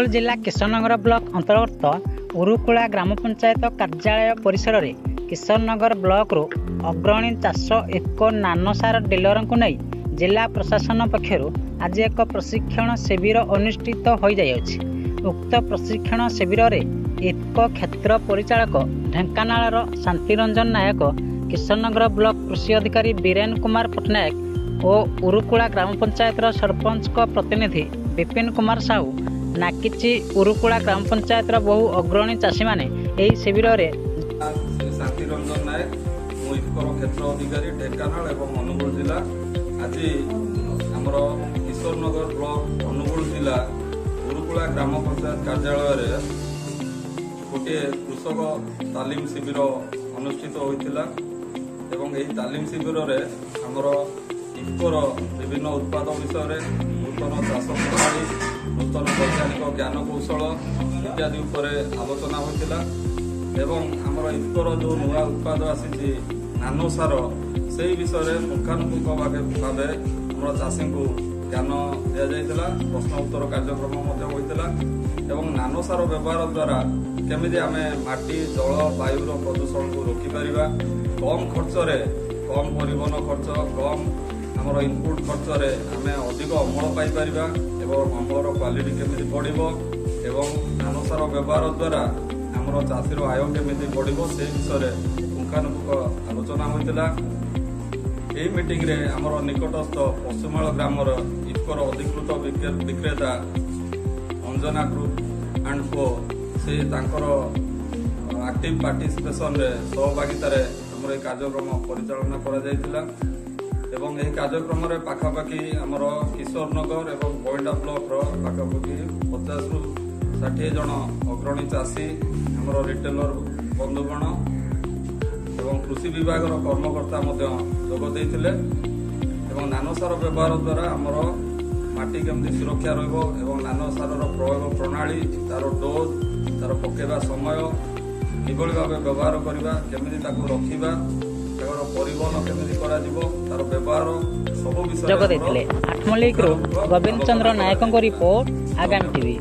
अनुगुल जिला किशननगर ब्लॉक अंतर्गत उरुकुला ग्राम पंचायत कार्यालय परिसर में किशननगर ब्लॉक रू अग्रणी चाष एक नानो सार डीलर को नहीं जिला प्रशासन पक्षर आज एक प्रशिक्षण शिविर अनुष्ठित हो जाइए। उक्त प्रशिक्षण शिविर में एक क्षेत्र परिचालक ढेंकानाल शांतिरंजन नायक, किशननगर ब्लॉक कृषि अधिकारी बीरेन कुमार पट्टनायक और उरुकुला ग्राम पंचायत सरपंच प्रतिनिधि विपिन कुमार साहू, नाकिची उरुकुला ग्राम पंचायत बहु अग्रणी चाषी मैंने यही शिविर में शांतिरंजन नायक क्षेत्र अधिकारी ढेंकानाल एवं अनुगुल जिला आज आमर किशोरनगर ब्लॉक अनुगुल जिला उरुकुला ग्राम पंचायत कार्यालय गोटे कृषक तालीम शिविर अनुष्ठित होता एवं यही तालीम शिविर में आमर इफ्कोर विभिन्न उत्पाद विषय नूतन चाष प्रणाली, नूतन वैज्ञानिक ज्ञान कौशल इत्यादि उपर आलोचना होता एवं आमर इफ्कोर जो नुआ उत्पाद आसी नानो सार से विषय पुंखानुपुंख भाव आम चाषी को ज्ञान दि जाता। प्रश्न उत्तर कार्यक्रम होता एवं नानो सार व्यवहार द्वारा केमिति आम माटी जल वायुर प्रदूषण को रोकीपर, कम खर्च कम परिवहन खर्च कम आमर इनपुट खर्च आम अधिक अमल पाइपर एवं अमलर क्वालिटी केमिति बढ़िबो एवं नानो सार व्यवहार द्वारा आमर चाषीर आय केमिति बढ़िबो से विषय पुंखानुपुंख आलोचना होता। यही मीटिंग रे आमर निकटस्थ पशुमाल ग्रामर इफ्कोर अधिकृत विक्रेता अंजना ग्रुप एंड को से तांकर एक्टिव पार्टिसिपेशन रे सहभागितार आमर कार्यक्रम परिचालना करा जायतिला एवं यह कार्यक्रम रे पाखापाखि आमर किशोरनगर एवं बइंडा ब्लॉक रो पाखापाखि 50 रु 60 जन अग्रणी चाषी आमर रिटेलर बंधुगण एवं कृषि विभाग कर्मकर्ता जोग देते एवं नानो सार व्यवहार द्वारा आमर माटी केमती सुरक्षा रहिबो नानो सार प्रयोग प्रणाली तार डोज तार पकेवा समय किभଳି भाव व्यवहार करवा केमिति ताकू रखिबा तार परिवहन केमिति करा जिवो तार व्यवहार सब विषय जोग देते। आठमल्लिक गोविंद चंद्र नायक रिपोर्ट आगामी टीवी।